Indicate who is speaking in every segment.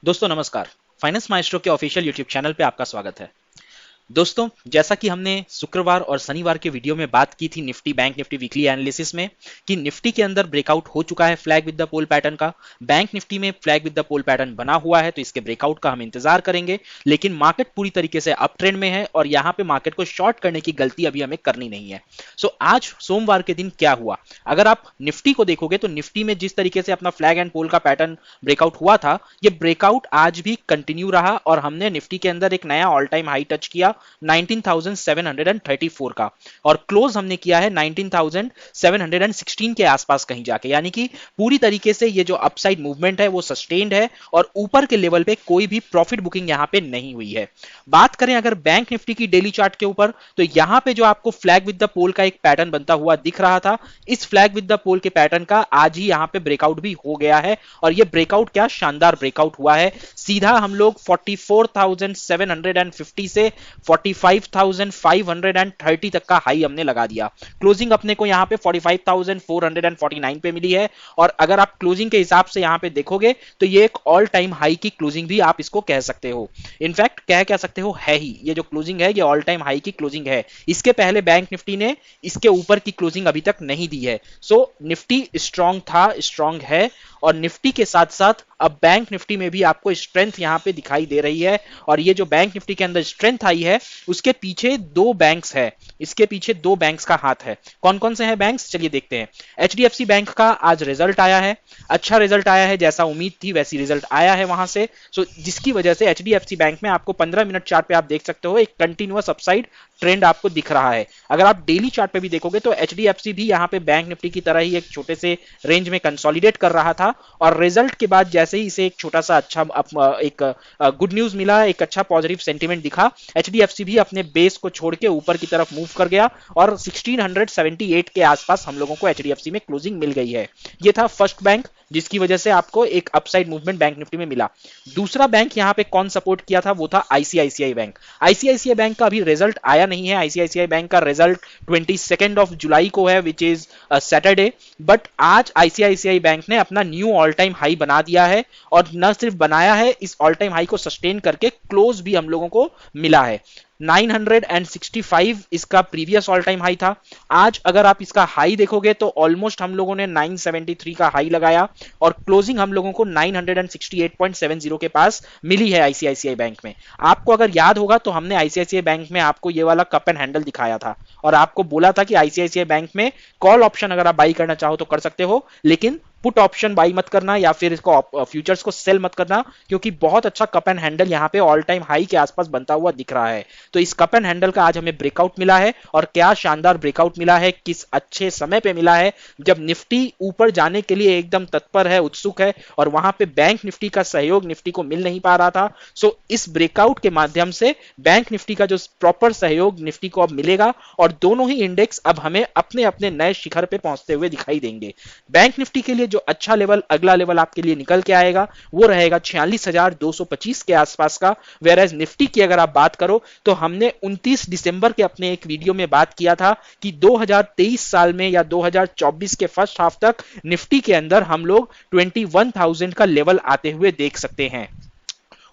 Speaker 1: दोस्तों नमस्कार। Finance maestro के ऑफिशियल यूट्यूब चैनल पे आपका स्वागत है। दोस्तों, जैसा कि हमने शुक्रवार और शनिवार के वीडियो में बात की थी Nifty Bank Nifty weekly analysis में कि निफ्टी के अंदर ब्रेकआउट हो चुका है flag with the pole pattern का। बैंक निफ्टी में flag with the pole pattern बना हुआ है, तो इसके ब्रेकआउट का हम इंतजार करेंगे। लेकिन मार्केट पूरी तरीके से अप ट्रेंड में है और यहां पे मार्केट को शॉर्ट करने की गलती अभी हमें करनी नहीं है। आज सोमवार के दिन क्या हुआ, अगर आप निफ्टी को देखोगे तो निफ्टी में जिस तरीके से अपना फ्लैग एंड पोल का पैटर्न ब्रेकआउट हुआ था, ये ब्रेकआउट आज भी कंटिन्यू रहा और हमने निफ्टी के अंदर एक नया ऑल टाइम हाई टच किया 19,734 का, और क्लोज हमने किया है 19,716 के आसपास कहीं जाके। यानी कि पूरी तरीके से ये जो अपसाइड मूवमेंट है वो सस्टेन्ड है और ऊपर के लेवल पे कोई भी प्रॉफिट बुकिंग यहां पे नहीं हुई है। बात करें अगर बैंक निफ्टी की डेली चार्ट के ऊपर, तो यहां पे जो आपको फ्लैग विद द पोल का एक पैटर्न बनता हुआ दिख रहा था, इस फ्लैग विद द पोल के पैटर्न का आज ही यहां पे ब्रेकआउट भी हो गया है। और ये ब्रेकआउट क्या शानदार ब्रेकआउट हुआ है। सीधा हम लोग 44,750 से 45,530 तक का हाई हमने लगा दिया। क्लोजिंग अपने को यहां पे 45,449 पे मिली है। और अगर आप क्लोजिंग के हिसाब से यहां पे देखोगे तो ये एक ऑल टाइम हाई की क्लोजिंग भी आप इसको कह सकते हो। इनफैक्ट कह सकते हो है ही, ये जो क्लोजिंग है ये ऑल टाइम हाई की क्लोजिंग है। इसके पहले बैंक निफ्टी ने इसके ऊपर की क्लोजिंग अभी तक नहीं दी है। निफ्टी स्ट्रांग था, स्ट्रांग है। और निफ्टी के साथ साथ अब बैंक निफ्टी में भी आपको स्ट्रेंथ यहां पे दिखाई दे रही है। और ये जो बैंक निफ्टी के अंदर स्ट्रेंथ आई है उसके पीछे दो बैंक्स है, इसके पीछे दो बैंक्स का हाथ है। कौन कौन से हैं बैंक्स, चलिए देखते हैं। एचडीएफसी बैंक का आज रिजल्ट आया है, अच्छा रिजल्ट आया है, जैसा उम्मीद थी वैसी रिजल्ट आया है वहां से। जिसकी वजह से एचडीएफसी बैंक में आपको 15 मिनट चार्ट पे आप देख सकते हो एक कंटिन्यूअस अपसाइड ट्रेंड आपको दिख रहा है। अगर आप डेली चार्ट पे भी देखोगे तो एचडीएफसी भी यहां पे बैंक निफ्टी की तरह ही एक छोटे से रेंज में कंसोलिडेट कर रहा था। और रिजल्ट के बाद जैसे ही इसे एक छोटा सा अच्छा एक गुड न्यूज मिला, एक अच्छा पॉजिटिव सेंटीमेंट दिखा, एचडीएफसी भी अपने बेस को छोड़ के ऊपर की तरफ मूव कर गया और 1678 के आसपास हम लोगों को एचडीएफसी में क्लोजिंग मिल गई है। ये था फर्स्ट बैंक जिसकी वजह से आपको एक अपसाइड मूवमेंट बैंक निफ्टी में मिला। दूसरा बैंक यहां पे कौन सपोर्ट किया था, वो था आईसीआईसीआई बैंक। आईसीआईसीआई बैंक का अभी रिजल्ट आया नहीं है। आईसीआईसीआई बैंक का रिजल्ट 22 जुलाई को है, विच इज सैटरडे। बट आज आईसीआईसीआई बैंक ने अपना न्यू ऑल टाइम हाई बना दिया है और न सिर्फ बनाया है, इस ऑल टाइम हाई को सस्टेन करके क्लोज भी हम लोगों को मिला है। 965 इसका प्रीवियस ऑल टाइम हाई था। आज अगर आप इसका हाई देखोगे तो ऑलमोस्ट हम लोगों ने 973 का हाई लगाया और क्लोजिंग हम लोगों को 968.70 के पास मिली है आईसीआईसीआई बैंक में। आपको अगर याद होगा तो हमने आईसीआईसीआई बैंक में आपको ये वाला कप एंड हैंडल दिखाया था और आपको बोला था कि आईसीआईसीआई बैंक में कॉल ऑप्शन अगर आप बाई करना चाहो तो कर सकते हो, लेकिन पुट ऑप्शन बाई मत करना या फिर इसको फ्यूचर्स को सेल मत करना, क्योंकि बहुत अच्छा कप एंड हैंडल यहां पे ऑल टाइम हाई के आसपास बनता हुआ दिख रहा है। तो इस कप एंड हैंडल का आज हमें ब्रेकआउट मिला है और क्या शानदार ब्रेकआउट मिला है, किस अच्छे समय पे मिला है जब निफ्टी ऊपर जाने के लिए एकदम तत्पर है, उत्सुक है, और वहां पे बैंक निफ्टी का सहयोग निफ्टी को मिल नहीं पा रहा था। इस ब्रेकआउट के माध्यम से बैंक निफ्टी का जो प्रॉपर सहयोग निफ्टी को अब मिलेगा और दोनों ही इंडेक्स अब हमें अपने अपने नए शिखर पे पहुंचते हुए दिखाई देंगे। बैंक निफ्टी के लिए जो अच्छा लेवल, अगला लेवल आपके लिए निकल के आएगा वो रहेगा 46,225 के आसपास का। वेयर एज निफ्टी की अगर आप बात करो तो हमने 29 दिसंबर के अपने एक वीडियो में बात किया था कि 2023 साल में या 2024 के फर्स्ट हाफ तक निफ्टी के अंदर हम लोग 21,000 का लेवल आते हुए देख सकते हैं।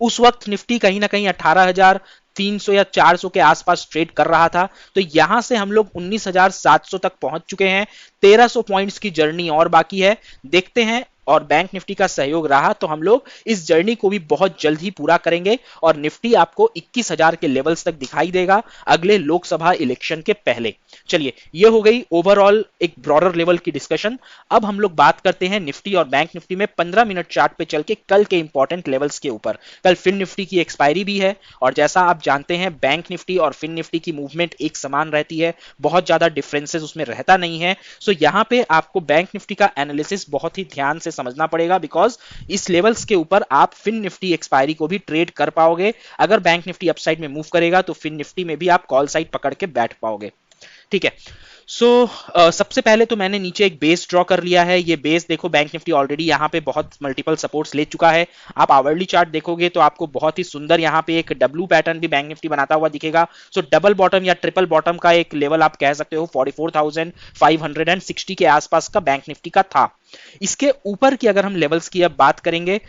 Speaker 1: उस वक्त निफ्टी कहीं ना कहीं 18,300 या 400 के आसपास ट्रेड कर रहा था। तो यहां से हम लोग 19,700 तक पहुंच चुके हैं। 1300 पॉइंट्स की जर्नी और बाकी है, देखते हैं। और बैंक निफ्टी का सहयोग रहा तो हम लोग इस जर्नी को भी बहुत जल्द ही पूरा करेंगे और निफ्टी आपको 21,000 के लेवल्स तक दिखाई देगा अगले लोकसभा इलेक्शन के पहले। चलिए, ये हो गई ओवरऑल एक ब्रॉडर लेवल की डिस्कशन। अब हम लोग बात करते हैं निफ्टी और बैंक निफ्टी में 15 मिनट चार्ट पे चल के कल के इंपॉर्टेंट लेवल्स के ऊपर। कल फिन निफ्टी की एक्सपायरी भी है और जैसा आप जानते हैं बैंक निफ्टी और फिन निफ्टी की मूवमेंट एक समान रहती है, बहुत ज्यादा डिफरेंसेस उसमें रहता नहीं है। यहां पे आपको बैंक निफ्टी का एनालिसिस बहुत ही ध्यान से समझना पड़ेगा, बिकॉज इस लेवल्स के ऊपर आप फिन निफ्टी एक्सपायरी को भी ट्रेड कर पाओगे। अगर बैंक निफ्टी अपसाइड में मूव करेगा तो फिन निफ्टी में भी आप कॉल साइड पकड़ के बैठ पाओगे। ठीक है। सबसे पहले तो मैंने नीचे एक बेस ड्रॉ कर लिया है। ये बेस देखो, बैंक निफ्टी ऑलरेडी यहाँ पे बहुत मल्टीपल सपोर्ट्स ले चुका है। आप आवरली चार्ट देखोगे तो आपको बहुत ही सुंदर यहाँ पे एक डब्ल्यू पैटर्न भी बैंक निफ्टी बनाता हुआ दिखेगा। डबल बॉटम या ट्रिपल बॉटम का एक लेवल आप कह सकते हो 44,560 के आसपास का बैंक निफ्टी का था। इसके ऊपर की अगर हम लेवल्स की अब बात करेंगे,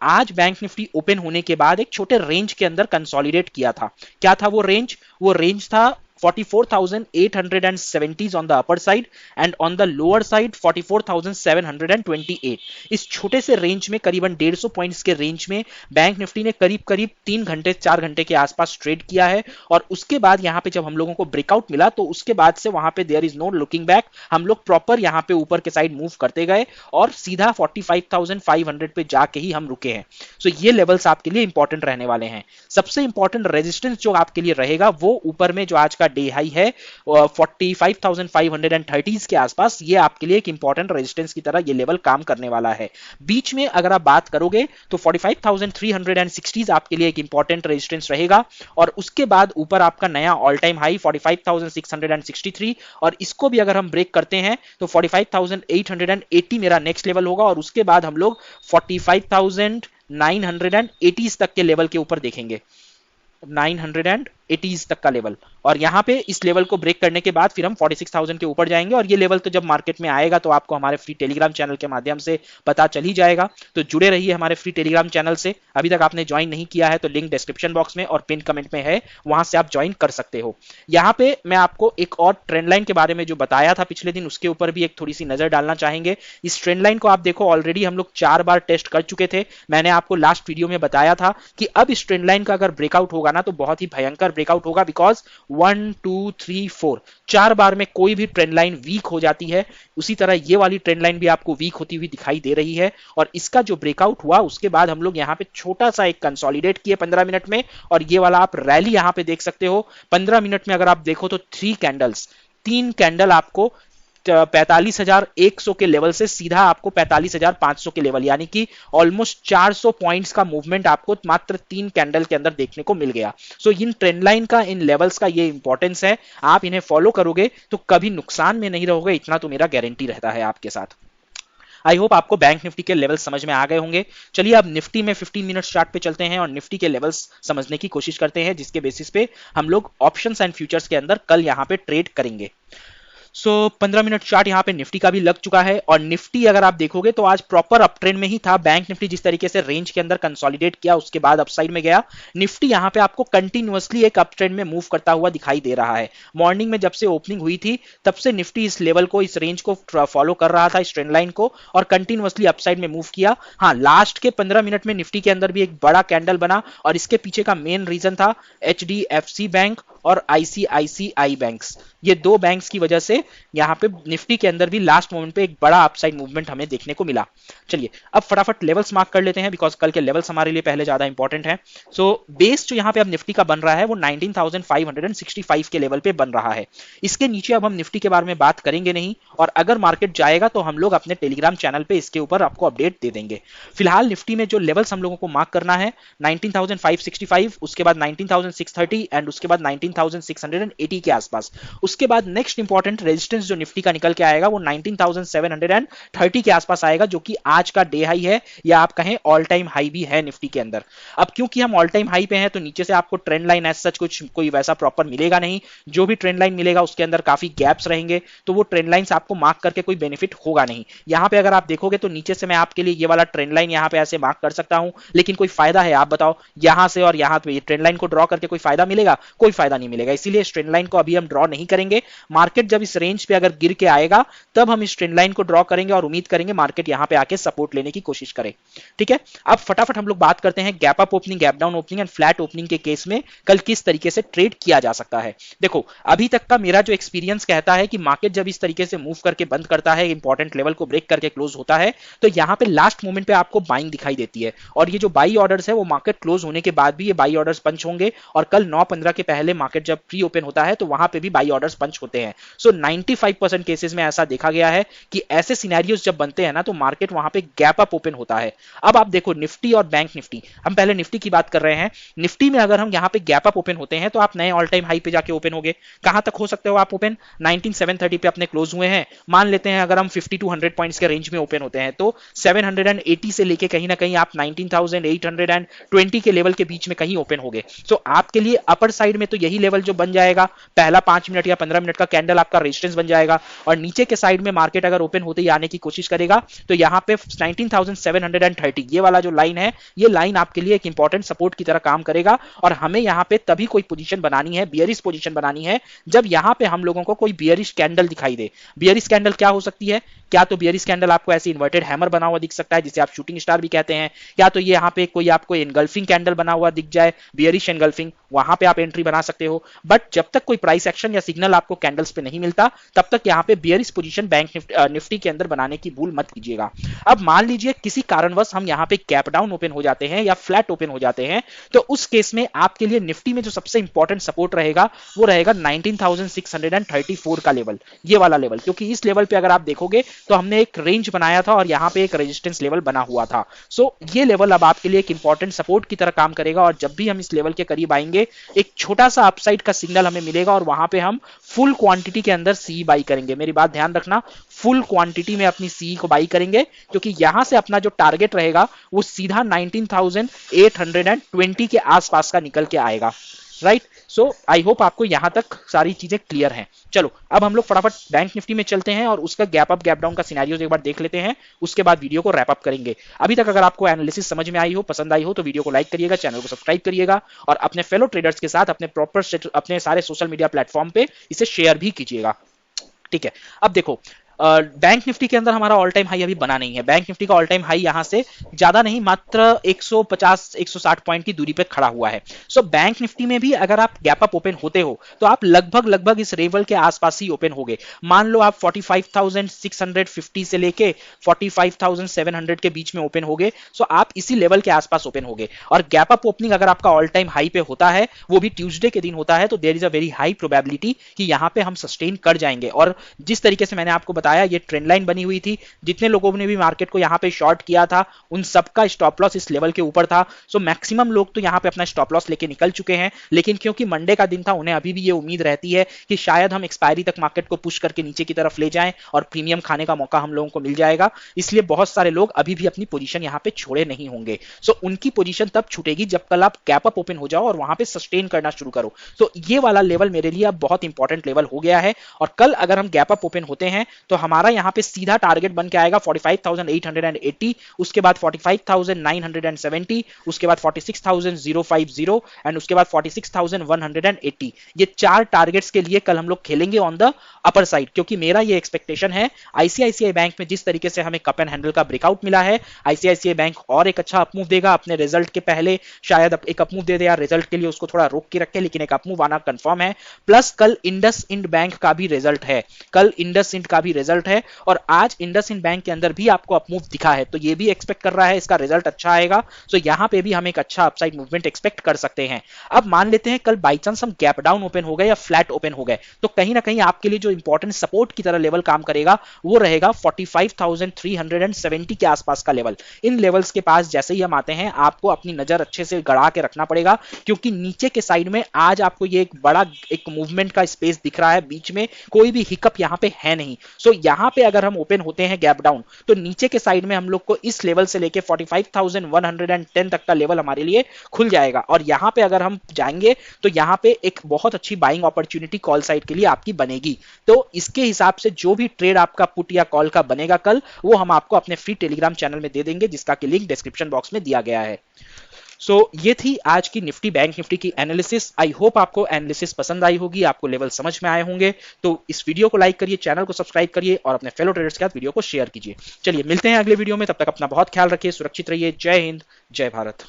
Speaker 1: आज बैंक निफ्टी ओपन होने के बाद एक छोटे रेंज के अंदर कंसोलिडेट किया था। क्या था वो रेंज? वो रेंज था 44,870 on the upper side and on the lower side 44,728। इस छोटे से रेंज में करीबन 150 पॉइंट्स के रेंज में बैंक निफ्टी ने करीब करीब 3 घंटे 4 घंटे के आसपास ट्रेड किया है। और उसके बाद यहां पे जब हम लोगों को ब्रेकआउट मिला तो उसके बाद से वहां पे there is no looking back, हम लोग प्रॉपर यहां पे ऊपर के साइड मूव करते गए और सीधा 45,500 पे जाके ही हम रुके हैं। ये लेवल्स आपके लिए इंपॉर्टेंट रहने वाले हैं। सबसे इंपॉर्टेंट रेजिस्टेंस जो आपके लिए रहेगा वो ऊपर में जो आज का डे हाई है 45,530 के आसपास, ये आपके लिए एक इंपॉर्टेंट रेजिस्टेंस की तरह ये लेवल काम करने वाला है। बीच में अगर आप बात करोगे तो 45,360 आपके लिए एक इंपॉर्टेंट रेजिस्टेंस रहेगा और उसके बाद ऊपर आपका नया ऑल टाइम हाई 45,663 और इसको भी अगर हम ब्रेक करते हैं तो 45,880 मेरा नेक्स्ट लेवल होगा और उसके बाद हम लोग 45,980 तक के लेवल के ऊपर देखेंगे, 980 तक का लेवल। और यहां पे इस लेवल को ब्रेक करने के बाद फिर हम 46,000 के ऊपर जाएंगे और ये लेवल तो जब मार्केट में आएगा तो आपको हमारे फ्री टेलीग्राम चैनल के माध्यम से पता चल ही जाएगा। तो जुड़े रहिए हमारे फ्री टेलीग्राम चैनल से। अभी तक आपने ज्वाइन नहीं किया है तो लिंक डिस्क्रिप्शन बॉक्स में और पिन कमेंट में है, वहां से आप ज्वाइन कर सकते हो। यहां पे मैं आपको एक और ट्रेंड लाइन के बारे में जो बताया था पिछले दिन, उसके ऊपर भी एक थोड़ी सी नजर डालना चाहेंगे। इस ट्रेंड लाइन को आप देखो, ऑलरेडी हम लोग 4 बार टेस्ट कर चुके थे। मैंने आपको लास्ट वीडियो में बताया था कि अब इस ट्रेंड लाइन का अगर ब्रेकआउट होगा ना तो बहुत ही भयंकर ब्रेकआउट होगा, बिकॉज 1 2 3 4 4 बार में कोई भी ट्रेंड लाइन वीक हो जाती है। उसी तरह ये वाली ट्रेंड लाइन भी आपको वीक होती हुई दिखाई दे रही है और इसका जो ब्रेकआउट हुआ उसके बाद हम लोग यहाँ पे छोटा सा एक कंसोलिडेट किए 15 मिनट में और ये वाला आप रैली यहाँ पे देख सकते हो। 15 मिनट में अगर आप देखो तो 3 कैंडल आपको 45,100 के लेवल से सीधा आपको 45,500 के लेवल, यानी कि ऑलमोस्ट 400 पॉइंट्स का मूवमेंट आपको मात्र 3 कैंडल के अंदर देखने को मिल गया। इन ट्रेंड लाइन का, इन लेवल्स का ये इंपॉर्टेंस है। आप इन्हें फॉलो करोगे तो कभी नुकसान में नहीं रहोगे, इतना तो मेरा गारंटी रहता है आपके साथ। आई होप आपको बैंक निफ्टी के लेवल्स समझ में आ गए होंगे। चलिए अब निफ्टी में 15 मिनट चार्ट पे चलते हैं और निफ्टी के लेवल्स समझने की कोशिश करते हैं, जिसके बेसिस पे हम लोग ऑप्शंस एंड फ्यूचर्स के अंदर कल यहां पे ट्रेड करेंगे। 15 मिनट चार्ट यहाँ पे निफ्टी का भी लग चुका है और निफ्टी अगर आप देखोगे तो आज प्रॉपर अप ट्रेंड में ही था। बैंक निफ्टी जिस तरीके से रेंज के अंदर कंसोलिडेट किया उसके बाद अपसाइड में गया, निफ्टी यहाँ पे आपको कंटिन्यूअसली एक अप ट्रेंड में मूव करता हुआ दिखाई दे रहा है। मॉर्निंग में जब से ओपनिंग हुई थी तब से निफ्टी इस लेवल को, इस रेंज को फॉलो कर रहा था, इस ट्रेंड लाइन को, और कंटिन्यूअसली अपसाइड में मूव किया। हाँ, लास्ट के 15 मिनट में निफ्टी के अंदर भी एक बड़ा कैंडल बना और इसके पीछे का मेन रीजन था HDFC बैंक और ICICI बैंक्स। ये दो बैंक्स की वजह से यहां पे निफ्टी के अंदर भी लास्ट मोमेंट पे एक बड़ा अपसाइड मूवमेंट हमें देखने को मिला। चलिए अब फटाफट लेवल्स मार्क कर लेते हैं, बिकॉज कल के लेवल्स हमारे लिए पहले ज्यादा इंपॉर्टेंट है। बेस जो यहां पे अब निफ्टी का बन रहा है वो 19,565 के लेवल पे बन रहा है। इसके नीचे अब हम निफ्टी के बारे में बात करेंगे नहीं, और अगर मार्केट जाएगा तो हम लोग अपने टेलीग्राम चैनल पे इसके ऊपर आपको अपडेट दे देंगे। फिलहाल निफ्टी में जो लेवल्स हम लोगों को मार्क करना है 19,565, उसके बाद 19,630 एंड उसके बाद 19,680 के आसपास। उसके बाद नेक्स्ट इंपॉर्टेंट रेजिस्टेंस जो निफ्टी का निकल के आएगा वो 19,730 के आसपास आएगा, जो कि आज का डे हाई है या आप कहें ऑल टाइम हाई भी है निफ्टी के अंदर। अब क्योंकि हम ऑल टाइम हाई पे हैं तो नीचे से आपको ट्रेंड लाइन एज सच कुछ कोई वैसा प्रॉपर मिलेगा नहीं। जो भी ट्रेंड लाइन मिलेगा उसके अंदर काफी गैप्स रहेंगे, तो वो ट्रेंड लाइंस आपको मार्क करके कोई बेनिफिट होगा नहीं। यहां पे अगर आप देखोगे तो नीचे से मैं आपके लिए ये वाला ट्रेंड लाइन यहां पे ऐसे मार्क कर सकता हूं, लेकिन कोई फायदा है? आप बताओ, यहां से और यहां पे ट्रेंड लाइन को ड्रॉ करके कोई फायदा मिलेगा? कोई फायदा नहीं मिलेगा। इसीलिए इस ट्रेंड लाइन को अभी हम ड्रॉ नहीं करेंगे। मार्केट जब इस रेंज पे अगर गिर के आएगा तब हम इस ट्रेंड लाइन को ड्रॉ करेंगे और उम्मीद करेंगे मार्केट यहां पे आके सपोर्ट लेने की कोशिश करे। ठीक है, अब फटाफट हम लोग बात करते हैं gap up opening, gap down opening and flat opening के केस में कल किस तरीके से ट्रेड किया जा सकता है। देखो, अभी तक का मेरा जो एक्सपीरियंस कहता है कि मार्केट जब इस तरीके से मूव करके बंद करता है, इंपॉर्टेंट लेवल को ब्रेक करके क्लोज होता है, तो यहां पे लास्ट मोमेंट पे आपको बाइंग दिखाई देती है। और ये जो बाई ऑर्डर्स है वो मार्केट क्लोज होने के बाद भी ये बाई ऑर्डर्स पंच होंगे, और कल 9:15 के पहले मार्केट जब प्री ओपन होता है तो वहां पे भी बाई ऑर्डर्स पंच होते हैं। 95% केसेस में ऐसा देखा गया है कि ऐसे सिनेरियोस जब बनते हैं ना तो मार्केट वहां पे गैप अप ओपन होता है। अब आप देखो निफ्टी और बैंक निफ्टी, हम पहले निफ्टी की बात कर रहे हैं। निफ्टी में अगर हम यहां पे गैप अप ओपन होते हैं तो आप नए ऑल टाइम हाई पे जाके ओपन होगे। कहां तक हो सकते हो आप ओपन? 19730 पे अपने क्लोज हुए हैं। मान लेते हैं अगर हम 50 to 100 पॉइंट्स के रेंज में ओपन होते हैं तो 780 से लेके कहीं ना कहीं आप 19820 के लेवल के बीच में कहीं ओपन होगे। सो आपके लिए अपर साइड में तो यही लेवल जो बन जाएगा, पहला 5 मिनट या 15 मिनट का कैंडल आपका रेजिस्टेंस बन जाएगा। और नीचे के साइड में मार्केट अगर ओपन होते ही आने की कोशिश करेगा तो यहां पे 19730 ये वाला जो लाइन है, ये लाइन आपके लिए एक इंपॉर्टेंट सपोर्ट की तरह काम करेगा। और हमें यहां पे तभी कोई पोजीशन बनानी है, बियरिश पोजीशन बनानी है, जब यहां पे हम लोगों को कोई बियरिश कैंडल दिखाई दे। बियरिश कैंडल क्या हो सकती है? क्या तो बियरिश कैंडल आपको ऐसे इन्वर्टेड हैमर बना हुआ दिख सकता है जिसे आप शूटिंग स्टार भी कहते हैं, या तो ये यहाँ पे कोई आपको एनगल्फिंग कैंडल बना हुआ दिख जाए, बियरिश एनगल्फिंग, वहां पे आप एंट्री बना सकते हो। बट जब तक कोई प्राइस एक्शन या सिग्नल आपको कैंडल्स पे नहीं मिलता तब तक यहाँ पे बियरिश पोजीशन बैंक निफ्टी के अंदर बनाने की भूल मत कीजिएगा। अब मान लीजिए किसी कारणवश हम यहाँ पे कैप डाउन ओपन हो जाते हैं या फ्लैट ओपन हो जाते हैं, तो उस केस में आपके लिए निफ्टी में जो सबसे इंपॉर्टेंट सपोर्ट रहेगा वो रहेगा 19634 का लेवल, ये वाला लेवल। क्योंकि इस लेवल पे अगर आप देखोगे तो हमने एक रेंज बनाया था और यहाँ पे एक रेजिस्टेंस लेवल बना हुआ था। सो ये लेवल अब आपके लिए एक इंपॉर्टेंट सपोर्ट की तरह काम करेगा। और जब भी हम इस लेवल के करीब आएंगे एक छोटा सा अपसाइड का सिग्नल हमें मिलेगा और वहां पे हम फुल क्वांटिटी के अंदर सी बाई करेंगे। मेरी बात ध्यान रखना, फुल क्वांटिटी में अपनी सी को बाई करेंगे, क्योंकि यहां से अपना जो टारगेट रहेगा वो सीधा 19820 के आसपास का निकल के आएगा। राइट। सो आई होप आपको यहां तक सारी चीजें क्लियर हैं। चलो अब हम लोग फटाफट बैंक निफ्टी में चलते हैं और उसका गैप अप गैप डाउन का सिनेरियोस एक बार देख लेते हैं, उसके बाद वीडियो को रैप अप करेंगे। अभी तक अगर आपको एनालिसिस समझ में आई हो, पसंद आई हो, तो वीडियो को लाइक करिएगा, चैनल को सब्सक्राइब करिएगा और अपने फेलो ट्रेडर्स के साथ अपने सारे सोशल मीडिया प्लेटफॉर्म पे इसे शेयर भी कीजिएगा। ठीक है। अब देखो बैंक निफ्टी के अंदर हमारा ऑल टाइम हाई अभी बना नहीं है। बैंक निफ्टी का ऑल टाइम हाई यहां से ज्यादा नहीं, मात्र 150-160 पॉइंट की दूरी पे खड़ा हुआ है। सो बैंक निफ्टी में भी अगर आप गैप अप ओपन होते हो तो आप लगभग इस लेवल के आसपास ही ओपन होगे। मान लो आप 45,650 से लेके 45,700 के बीच में ओपन होगे। सो आप इसी लेवल के आसपास ओपन होगे। और गैप अप ओपनिंग अगर आपका ऑल टाइम हाई पे होता है, वो भी ट्यूसडे के दिन होता है, तो there is a very high probability कि यहां पे हम सस्टेन कर जाएंगे। और जिस तरीके से मैंने आपको बताया, ये ट्रेंड लाइन बनी हुई थी, जितने लोगों ने भी मार्केट को यहां पे शॉर्ट किया था उन सबका स्टॉप लॉस इस लेवल के ऊपर था। सो मैक्सिमम लोग तो यहां पे अपना स्टॉप लॉस लेके निकल चुके हैं। लेकिन क्योंकि मंडे का दिन था, उन्हें अभी भी ये उम्मीद रहती है कि शायद हम एक्सपायरी तक मार्केट को पुश करके नीचे की तरफ ले जाएं और प्रीमियम खाने का मौका हम लोगों को मिल जाएगा। इसलिए बहुत सारे लोग अभी भी अपनी पोजीशन यहां पे छोड़े नहीं होंगे। सो उनकी पोजीशन तब छूटेगी जब कल आप गैप अप ओपन हो जाओ और वहां पे सस्टेन करना शुरू करो। तो ये वाला लेवल मेरे लिए अब बहुत इंपॉर्टेंट लेवल हो गया है। और कल अगर हम गैप अप ओपन होते हैं तो हमारा यहां पे सीधा टारगेट बन के आएगा 45,880, उसके बाद 45,970, उसके बाद 46,050 एंड उसके बाद 46,180। ये चार टारगेट्स के लिए कल हम लोग खेलेंगे ऑन द अपर साइड। क्योंकि मेरा ये एक्सपेक्टेशन है, आईसीआईसीआई बैंक में जिस तरीके से हमें कप एंड हैंडल का ब्रेकआउट मिला है, आईसीआईसीआई बैंक और एक अच्छा अपमूव देगा अपने रिजल्ट के पहले। शायद एक अपमूव दे दे या रिजल्ट के लिए उसको थोड़ा रोक के रखे, लेकिन एक अपमूव आना कंफर्म है। प्लस कल इंडस इंड बैंक का भी रिजल्ट है, कल इंडस इंड का भी रिजल्ट है और आज इंडसइंड बैंक के अंदर भी आपको अपमूव दिखा है। तो ये भी एक्सपेक्ट कर रहा है इसका रिजल्ट अच्छा आएगा। सो यहां पे भी हम एक अच्छा अपसाइड मूवमेंट एक्सपेक्ट कर सकते हैं। अब मान लेते हैं कल बाई चांस हम गैप डाउन ओपन हो गए या फ्लैट ओपन हो गए, तो कहीं ना कहीं आपके लिए जो इंपॉर्टेंट सपोर्ट की तरह लेवल काम करेगा वो रहेगा 45,370 के आसपास का लेवल। इन लेवल्स के पास जैसे ही हम आते हैं आपको अपनी नजर अच्छे से गड़ा के रखना पड़ेगा, क्योंकि नीचे के साइड में आज आपको ये एक बड़ा एक मूवमेंट का स्पेस दिख रहा है, बीच में कोई भी हिकअप यहां पे है नहीं। सो यहां पे अगर हम ओपन होते हैं गैप डाउन तो नीचे के साइड में हम लोग को इस लेवल से लेके 45,110 तक का लेवल हमारे लिए खुल जाएगा। और यहां पे अगर हम जाएंगे तो यहां पे एक बहुत अच्छी बाइंग अपॉर्चुनिटी कॉल साइड के लिए आपकी बनेगी। तो इसके हिसाब से जो भी ट्रेड आपका पुट या कॉल का बनेगा कल, वो हम आपको अपने फ्री टेलीग्राम चैनल में दे देंगे, जिसका कि लिंक डिस्क्रिप्शन बॉक्स में दिया गया है। सो ये थी आज की निफ्टी बैंक निफ्टी की एनालिसिस। आई होप आपको एनालिसिस पसंद आई होगी, आपको लेवल समझ में आए होंगे। तो इस वीडियो को लाइक करिए, चैनल को सब्सक्राइब करिए और अपने फेलो ट्रेडर्स के साथ वीडियो को शेयर कीजिए। चलिए मिलते हैं अगले वीडियो में, तब तक अपना बहुत ख्याल रखिए, सुरक्षित रहिए। जय हिंद, जय भारत।